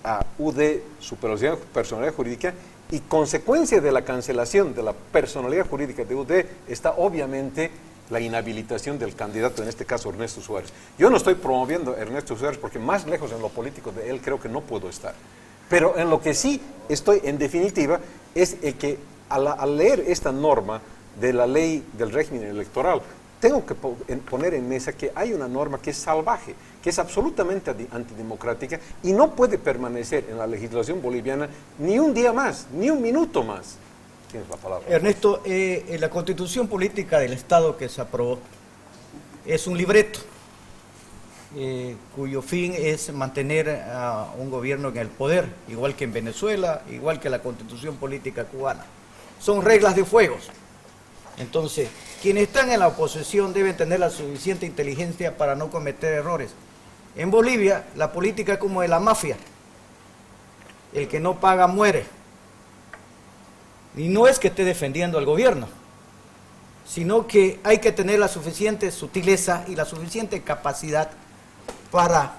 a UD su personalidad jurídica, y consecuencia de la cancelación de la personalidad jurídica de UD está obviamente la inhabilitación del candidato, en este caso Ernesto Suárez. Yo no estoy promoviendo a Ernesto Suárez porque más lejos en lo político de él creo que no puedo estar. Pero en lo que sí estoy, en definitiva, es el que al leer esta norma de la ley del régimen electoral, tengo que poner en mesa que hay una norma que es salvaje, que es absolutamente antidemocrática y no puede permanecer en la legislación boliviana ni un día más, ni un minuto más. Tienes la palabra. Ernesto, la Constitución Política del Estado que se aprobó es un libreto cuyo fin es mantener a un gobierno en el poder, igual que en Venezuela, igual que la Constitución Política cubana. Son reglas de juego. Entonces, quienes están en la oposición deben tener la suficiente inteligencia para no cometer errores. En Bolivia, la política es como de la mafia. El que no paga muere. Y no es que esté defendiendo al gobierno, sino que hay que tener la suficiente sutileza y la suficiente capacidad para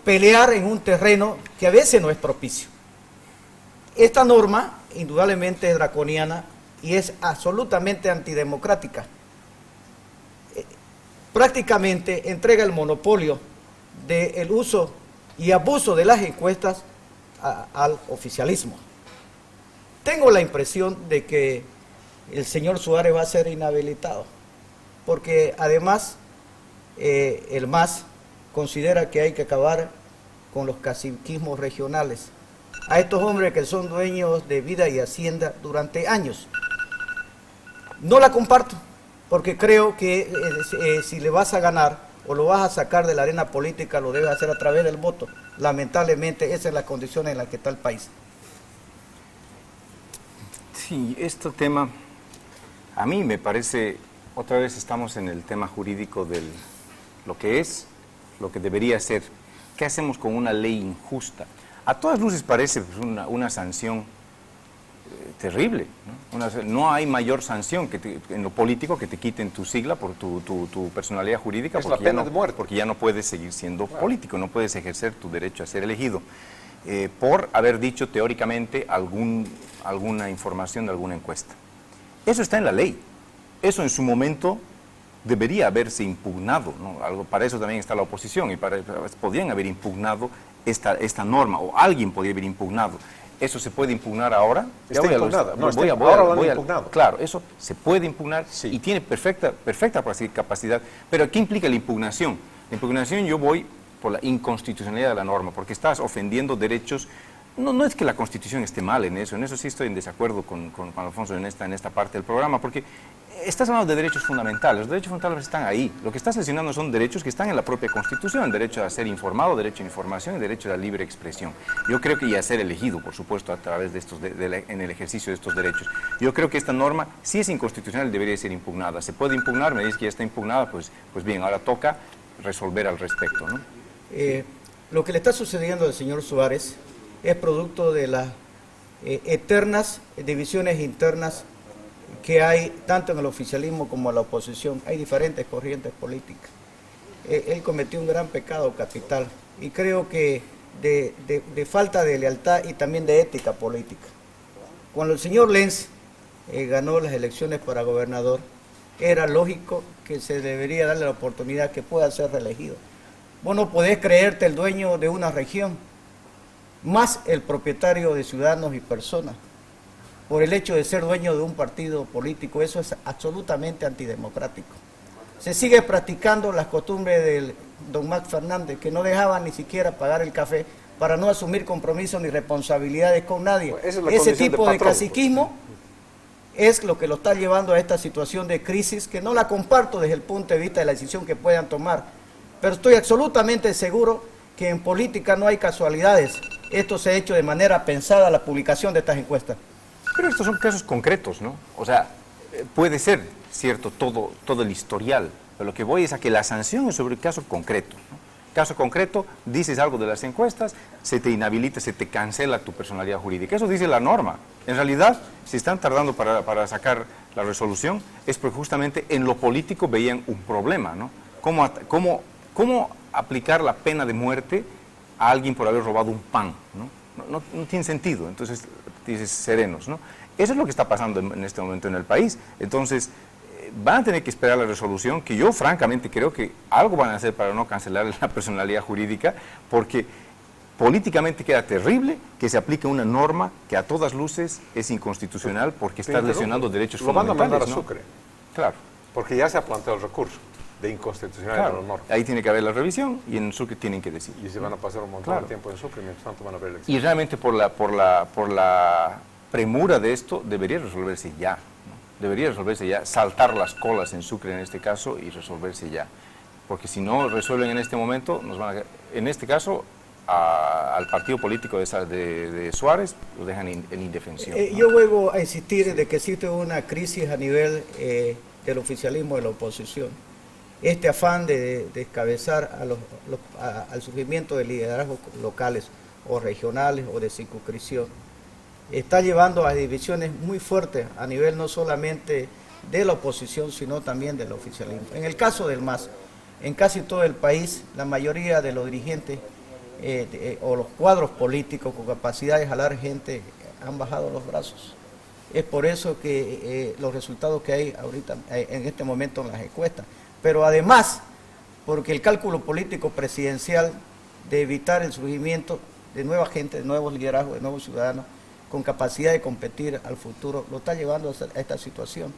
pelear en un terreno que a veces no es propicio. Esta norma, indudablemente, es draconiana y es absolutamente antidemocrática. Prácticamente entrega el monopolio del uso y abuso de las encuestas al oficialismo. Tengo la impresión de que el señor Suárez va a ser inhabilitado, porque además el MAS considera que hay que acabar con los caciquismos regionales. A estos hombres que son dueños de vida y hacienda durante años. No la comparto, porque creo que si le vas a ganar o lo vas a sacar de la arena política, lo debes hacer a través del voto. Lamentablemente, esa es la condición en la que está el país. Sí, este tema, a mí me parece, otra vez estamos en el tema jurídico de lo que es, lo que debería ser. ¿Qué hacemos con una ley injusta? A todas luces parece pues, una sanción terrible, ¿no? No hay mayor sanción en lo político que te quiten tu sigla por tu personalidad jurídica, es la pena de muerte. Porque ya no puedes seguir siendo político, no puedes ejercer tu derecho a ser elegido. Por haber dicho teóricamente alguna información de alguna encuesta. Eso está en la ley. Eso en su momento debería haberse impugnado, ¿no? Para eso también está la oposición y podrían haber impugnado esta norma o alguien podría haber impugnado. ¿Eso se puede impugnar ahora? Está impugnada. Ahora lo han impugnado. Claro, eso se puede impugnar sí. Y tiene perfecta capacidad. Pero ¿qué implica la impugnación? La impugnación yo voy por la inconstitucionalidad de la norma, porque estás ofendiendo derechos. No es que la Constitución esté mal en eso sí estoy en desacuerdo con Alfonso en esta parte del programa, porque estás hablando de derechos fundamentales, los derechos fundamentales están ahí, lo que estás lesionando son derechos que están en la propia Constitución, el derecho a ser informado, derecho a información y derecho a la libre expresión. Yo creo que y a ser elegido, por supuesto, a través de en el ejercicio de estos derechos. Yo creo que esta norma, si es inconstitucional, debería ser impugnada. Se puede impugnar, me dice que ya está impugnada, pues bien, ahora toca resolver al respecto, ¿no? Lo que le está sucediendo al señor Suárez es producto de las eternas divisiones internas que hay tanto en el oficialismo como en la oposición. Hay diferentes corrientes políticas. él cometió un gran pecado capital y creo que de falta de lealtad y también de ética política. Cuando el señor Lenz ganó las elecciones para gobernador, era lógico que se debería darle la oportunidad que pueda ser reelegido. Vos no podés creerte el dueño de una región, más el propietario de ciudadanos y personas, por el hecho de ser dueño de un partido político. Eso es absolutamente antidemocrático. Se sigue practicando las costumbres del don Max Fernández, que no dejaba ni siquiera pagar el café para no asumir compromisos ni responsabilidades con nadie. Ese tipo de caciquismo es lo que lo está llevando a esta situación de crisis, que no la comparto desde el punto de vista de la decisión que puedan tomar, pero estoy absolutamente seguro que en política no hay casualidades. Esto se ha hecho de manera pensada, la publicación de estas encuestas. Pero estos son casos concretos, ¿no? O sea, puede ser cierto todo el historial, pero lo que voy es a que la sanción es sobre el caso concreto, ¿no? Caso concreto, dices algo de las encuestas, se te inhabilita, se te cancela tu personalidad jurídica. Eso dice la norma. En realidad, si están tardando para sacar la resolución, es porque justamente en lo político veían un problema, ¿no? ¿Cómo aplicar la pena de muerte a alguien por haber robado un pan, ¿no? No tiene sentido. Entonces, dices serenos, ¿no? Eso es lo que está pasando en este momento en el país. Entonces, van a tener que esperar la resolución, que yo francamente creo que algo van a hacer para no cancelar la personalidad jurídica, porque políticamente queda terrible que se aplique una norma que a todas luces es inconstitucional porque está lesionando derechos fundamentales. Lo van a mandar a Sucre. Claro. Porque ya se ha planteado el recurso de inconstitucionalidad de la norma. Ahí tiene que haber la revisión y en Sucre tienen que decir. Y se van a pasar un montón de tiempo en Sucre, mientras tanto van a ver elecciones. Y realmente por la premura de esto debería resolverse ya, ¿no? Debería resolverse ya, saltar las colas en Sucre en este caso y resolverse ya. Porque si no resuelven en este momento, nos van a, en este caso, al partido político de Suárez lo dejan en indefensión, ¿no? Yo vuelvo a insistir de que existe una crisis a nivel del oficialismo de la oposición. Este afán de descabezar al surgimiento de liderazgos locales o regionales o de circunscripción está llevando a divisiones muy fuertes a nivel no solamente de la oposición, sino también del oficialismo. En el caso del MAS, en casi todo el país, la mayoría de los dirigentes o los cuadros políticos con capacidad de jalar gente han bajado los brazos. Es por eso que los resultados que hay ahorita, en este momento en las encuestas, pero además porque el cálculo político presidencial de evitar el surgimiento de nueva gente, de nuevos liderazgos, de nuevos ciudadanos con capacidad de competir al futuro, lo está llevando a esta situación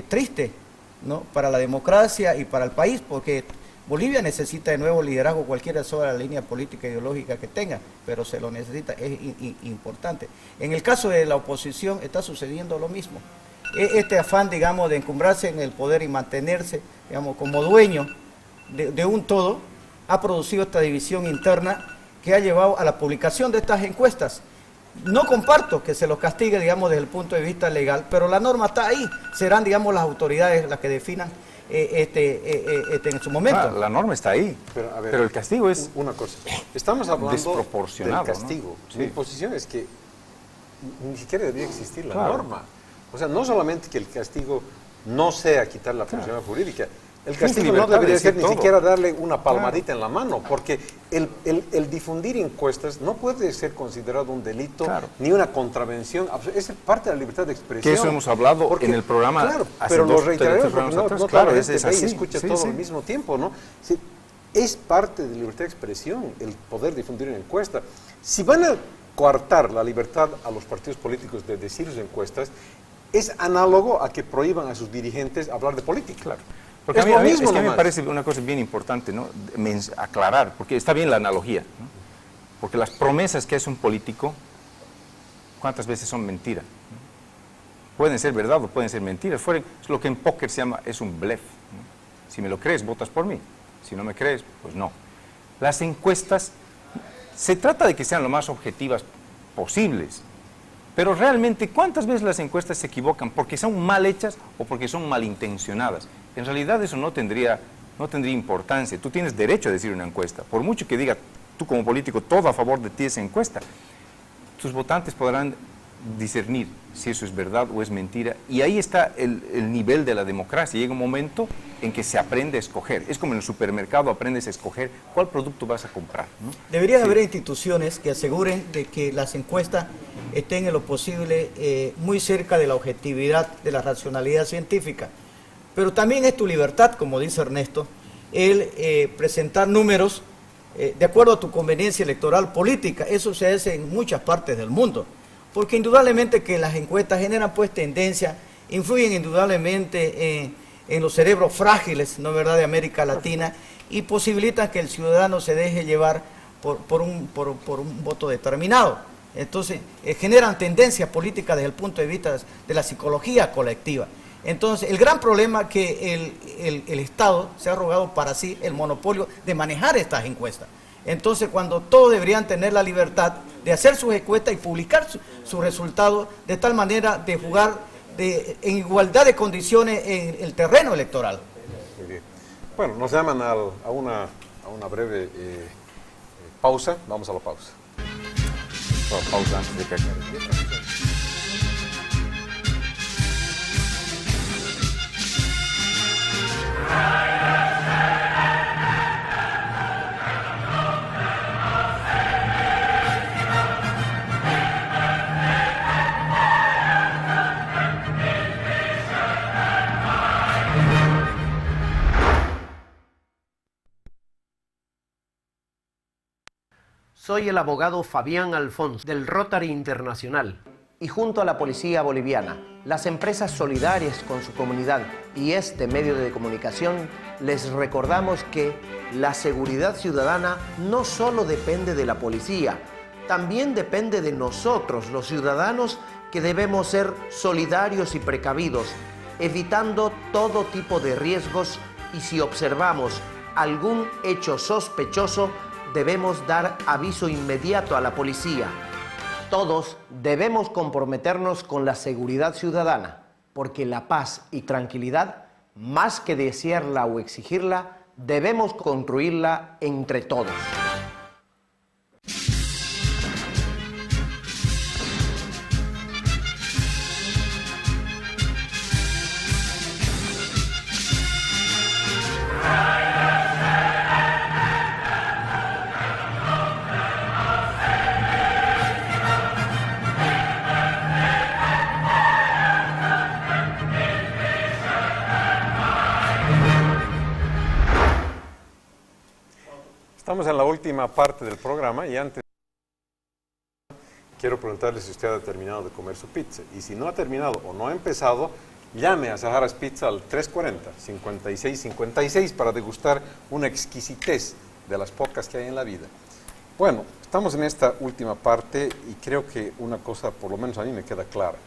triste, ¿no?, para la democracia y para el país, porque Bolivia necesita de nuevo liderazgo, cualquiera sea la línea política e ideológica que tenga, pero se lo necesita, es importante. En el caso de la oposición está sucediendo lo mismo. Este afán, digamos, de encumbrarse en el poder y mantenerse, digamos, como dueño de un todo, ha producido esta división interna que ha llevado a la publicación de estas encuestas. No comparto que se los castigue, digamos, desde el punto de vista legal, pero la norma está ahí. Serán, digamos, las autoridades las que definan en su momento. La norma está ahí, pero el castigo es una cosa. Estamos hablando desproporcionado, del castigo. ¿no? Sí. Mi posición es que ni siquiera debería existir la norma. O sea, no solamente que el castigo no sea quitar la personalidad jurídica, el castigo no debería ser ni siquiera darle una palmadita en la mano, porque el difundir encuestas no puede ser considerado un delito ni una contravención, es parte de la libertad de expresión. Que eso hemos hablado en el programa. Claro, pero lo reiteraremos porque no claro, es así. Escucha todo al mismo tiempo, ¿no? Sí, es parte de la libertad de expresión el poder difundir una encuesta. Si van a coartar la libertad a los partidos políticos de decir sus encuestas, es análogo a que prohíban a sus dirigentes hablar de política. Claro. Porque a mí me parece una cosa bien importante, ¿no?, aclarar, porque está bien la analogía, ¿no? Porque las promesas que hace un político, ¿cuántas veces son mentiras? ¿No? Pueden ser verdad o pueden ser mentiras. Es lo que en póker se llama, es un blef, ¿no? Si me lo crees, votas por mí. Si no me crees, pues no. Las encuestas, se trata de que sean lo más objetivas posibles. Pero realmente, ¿cuántas veces las encuestas se equivocan? ¿Porque son mal hechas o porque son malintencionadas? En realidad eso no tendría importancia. Tú tienes derecho a decir una encuesta. Por mucho que diga tú como político todo a favor de ti esa encuesta, tus votantes podrán discernir si eso es verdad o es mentira, y ahí está el nivel de la democracia. Llega un momento en que se aprende a escoger. Es como en el supermercado, aprendes a escoger cuál producto vas a comprar, ¿no? Debería haber instituciones que aseguren de que las encuestas estén en lo posible muy cerca de la objetividad, de la racionalidad científica. Pero también es tu libertad, como dice Ernesto, el presentar números de acuerdo a tu conveniencia electoral política. Eso se hace en muchas partes del mundo, porque indudablemente que las encuestas generan pues tendencias, influyen indudablemente en los cerebros frágiles, ¿no verdad?, de América Latina, y posibilitan que el ciudadano se deje llevar por un voto determinado. Entonces, generan tendencias políticas desde el punto de vista de la psicología colectiva. Entonces, el gran problema es que el Estado se ha arrogado para sí el monopolio de manejar estas encuestas. Entonces, cuando todos deberían tener la libertad de hacer sus encuestas y publicar sus resultados de tal manera de jugar en igualdad de condiciones en el terreno electoral. Muy bien. Bueno, nos llaman a una breve pausa. Vamos a la pausa. Pausa antes de que acabe. Soy el abogado Fabián Alfonso del Rotary Internacional. Y junto a la policía boliviana, las empresas solidarias con su comunidad y este medio de comunicación, les recordamos que la seguridad ciudadana no solo depende de la policía, también depende de nosotros, los ciudadanos, que debemos ser solidarios y precavidos, evitando todo tipo de riesgos, y si observamos algún hecho sospechoso, debemos dar aviso inmediato a la policía. Todos debemos comprometernos con la seguridad ciudadana, porque la paz y tranquilidad, más que desearla o exigirla, debemos construirla entre todos. Estamos en la última parte del programa y antes quiero preguntarle si usted ha terminado de comer su pizza. Y si no ha terminado o no ha empezado, llame a Saharas Pizza al 340-5656 para degustar una exquisitez de las pocas que hay en la vida. Bueno, estamos en esta última parte y creo que una cosa, por lo menos a mí me queda clara.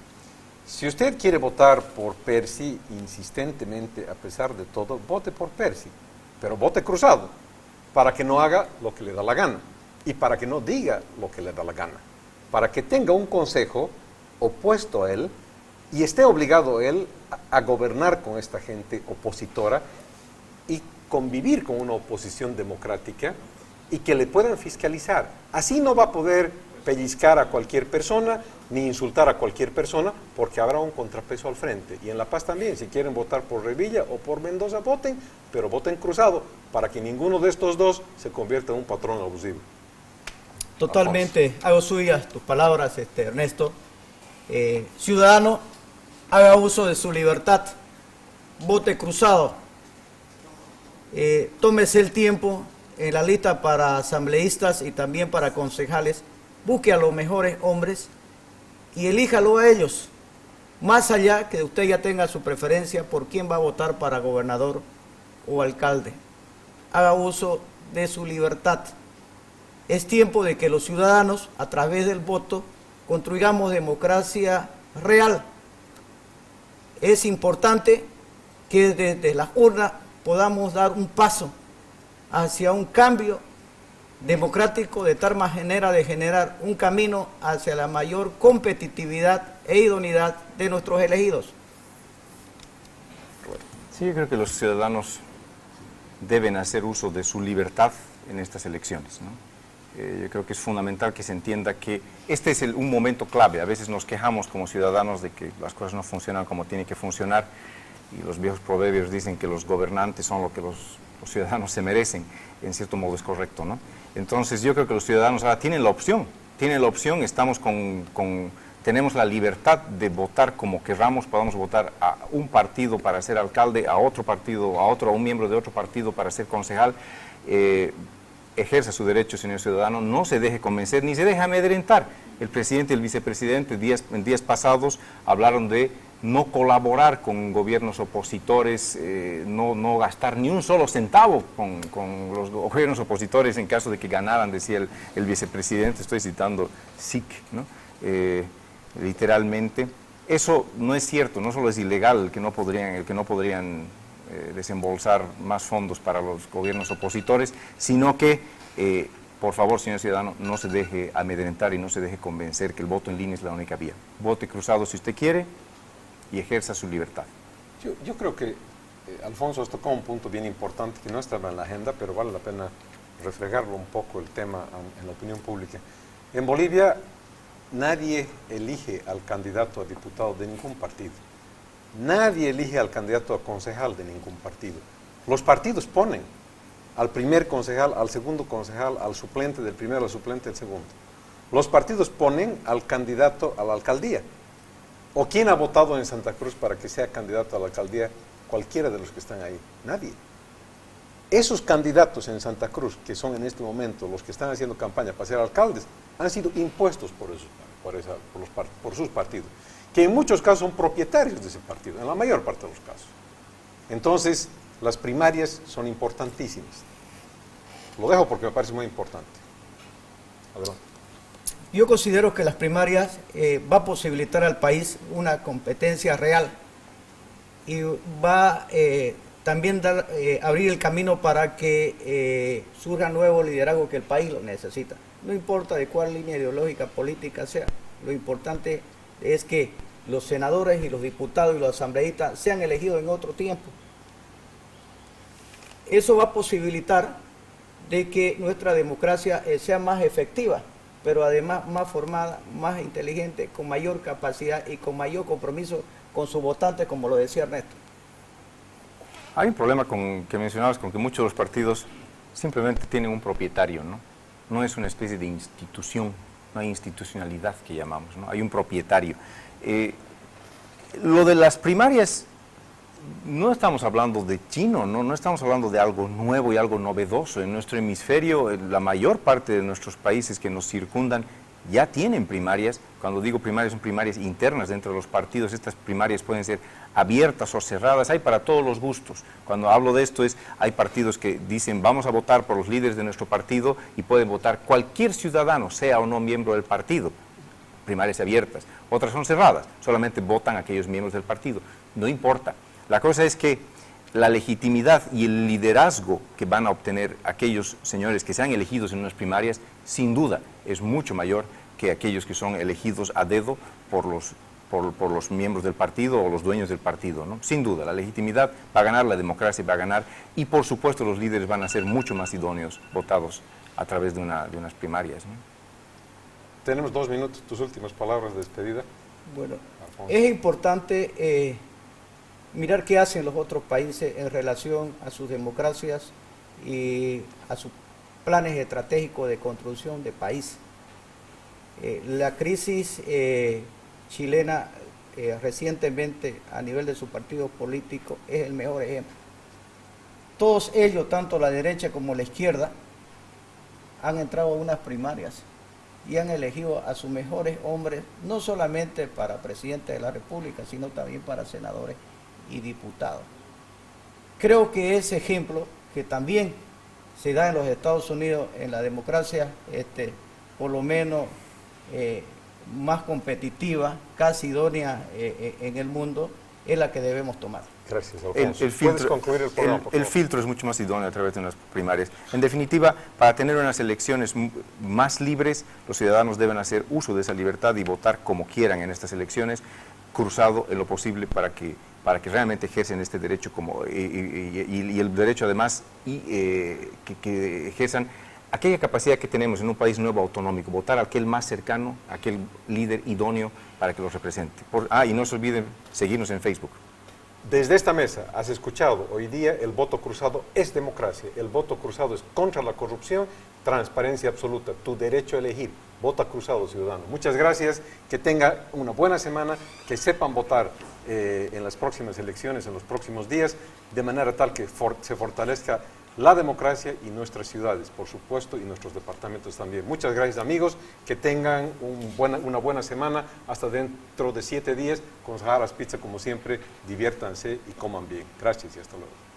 Si usted quiere votar por Percy insistentemente, a pesar de todo, vote por Percy, pero vote cruzado, para que no haga lo que le da la gana y para que no diga lo que le da la gana, para que tenga un consejo opuesto a él y esté obligado él a gobernar con esta gente opositora y convivir con una oposición democrática y que le puedan fiscalizar. Así no va a poder pellizcar a cualquier persona ni insultar a cualquier persona, porque habrá un contrapeso al frente. Y en La Paz también, si quieren votar por Revilla o por Mendoza, voten, pero voten cruzado, para que ninguno de estos dos se convierta en un patrón abusivo. Totalmente, hago suyas tus palabras, Ernesto. Ciudadano, haga uso de su libertad, vote cruzado, tómese el tiempo en la lista para asambleístas y también para concejales, busque a los mejores hombres y elíjalo a ellos, más allá que usted ya tenga su preferencia por quién va a votar para gobernador o alcalde. Haga uso de su libertad. Es tiempo de que los ciudadanos, a través del voto, construyamos democracia real. Es importante que desde las urnas podamos dar un paso hacia un cambio democrático de tal manera de generar un camino hacia la mayor competitividad e idoneidad de nuestros elegidos. Sí, yo creo que los ciudadanos deben hacer uso de su libertad en estas elecciones, ¿no? Yo creo que es fundamental que se entienda que este es un momento clave. A veces nos quejamos como ciudadanos de que las cosas no funcionan como tienen que funcionar, y los viejos proverbios dicen que los gobernantes son lo que los ciudadanos se merecen. En cierto modo es correcto, ¿no? Entonces yo creo que los ciudadanos ahora tienen la opción, estamos tenemos la libertad de votar como querramos. Podemos votar a un partido para ser alcalde, a otro partido, a un miembro de otro partido para ser concejal. Ejerza su derecho, señor ciudadano, no se deje convencer ni se deje amedrentar. El presidente y el vicepresidente en días pasados hablaron de no colaborar con gobiernos opositores, no gastar ni un solo centavo con los gobiernos opositores en caso de que ganaran, decía el vicepresidente. Estoy citando SIC, ¿no? Literalmente. Eso no es cierto, no solo es ilegal el que no podrían desembolsar más fondos para los gobiernos opositores, sino que, por favor, señor ciudadano, no se deje amedrentar y no se deje convencer que el voto en línea es la única vía. Vote cruzado si usted quiere y ejerza su libertad. Yo creo que Alfonso has tocado un punto bien importante que no estaba en la agenda, pero vale la pena reflejarlo un poco el tema en la opinión pública. En Bolivia nadie elige al candidato a diputado de ningún partido. Nadie elige al candidato a concejal de ningún partido. Los partidos ponen al primer concejal, al segundo concejal, al suplente del primero, al suplente del segundo. Los partidos ponen al candidato a la alcaldía. ¿O quién ha votado en Santa Cruz para que sea candidato a la alcaldía? Cualquiera de los que están ahí. Nadie. Esos candidatos en Santa Cruz, que son en este momento los que están haciendo campaña para ser alcaldes, han sido impuestos por sus partidos, que en muchos casos son propietarios de ese partido, en la mayor parte de los casos. Entonces, las primarias son importantísimas. Lo dejo porque me parece muy importante. Adelante. Yo considero que las primarias va a posibilitar al país una competencia real y va también abrir el camino para que surja nuevo liderazgo que el país lo necesita. No importa de cuál línea ideológica política sea, lo importante es que los senadores y los diputados y los asambleístas sean elegidos en otro tiempo. Eso va a posibilitar de que nuestra democracia sea más efectiva, pero además más formada, más inteligente, con mayor capacidad y con mayor compromiso con su votante, como lo decía Ernesto. Hay un problema que mencionabas, con que muchos de los partidos simplemente tienen un propietario, ¿no? No es una especie de institución, no hay institucionalidad que llamamos, ¿no? Hay un propietario. Lo de las primarias, no estamos hablando de chino, no estamos hablando de algo nuevo y algo novedoso. En nuestro hemisferio, la mayor parte de nuestros países que nos circundan ya tienen primarias. Cuando digo primarias, son primarias internas dentro de los partidos. Estas primarias pueden ser abiertas o cerradas, hay para todos los gustos. Cuando hablo de esto hay partidos que dicen vamos a votar por los líderes de nuestro partido y pueden votar cualquier ciudadano, sea o no miembro del partido. Primarias abiertas. Otras son cerradas, solamente votan aquellos miembros del partido. No importa. La cosa es que la legitimidad y el liderazgo que van a obtener aquellos señores que sean elegidos en unas primarias, sin duda, es mucho mayor que aquellos que son elegidos a dedo por los miembros del partido o los dueños del partido, ¿no? Sin duda, la legitimidad va a ganar, la democracia va a ganar y, por supuesto, los líderes van a ser mucho más idóneos votados a través de unas primarias, ¿no? Tenemos 2 minutos, tus últimas palabras de despedida. Bueno, Alfonso. es importante mirar qué hacen los otros países en relación a sus democracias y a sus planes estratégicos de construcción de país. La crisis chilena recientemente a nivel de su partido político es el mejor ejemplo. Todos ellos, tanto la derecha como la izquierda, han entrado a unas primarias y han elegido a sus mejores hombres, no solamente para presidente de la República, sino también para senadores y diputados. Creo que ese ejemplo, que también se da en los Estados Unidos, en la democracia, por lo menos más competitiva, casi idónea en el mundo, es la que debemos tomar. Gracias, Alfonso. ¿Puedes concluir el programa, por favor? El filtro es mucho más idóneo a través de unas primarias. En definitiva, para tener unas elecciones más libres, los ciudadanos deben hacer uso de esa libertad y votar como quieran en estas elecciones, cruzado en lo posible para que realmente ejercen este derecho y el derecho además que ejerzan aquella capacidad que tenemos en un país nuevo autonómico, votar a aquel más cercano, a aquel líder idóneo para que los represente. Y no se olviden seguirnos en Facebook. Desde esta mesa has escuchado hoy día el voto cruzado es democracia, el voto cruzado es contra la corrupción, transparencia absoluta, tu derecho a elegir, vota cruzado ciudadano. Muchas gracias, que tenga una buena semana, que sepan votar en las próximas elecciones, en los próximos días, de manera tal que se fortalezca la democracia y nuestras ciudades, por supuesto, y nuestros departamentos también. Muchas gracias, amigos, que tengan una buena semana, hasta dentro de 7 días, con Saharas Pizza, como siempre, diviértanse y coman bien. Gracias y hasta luego.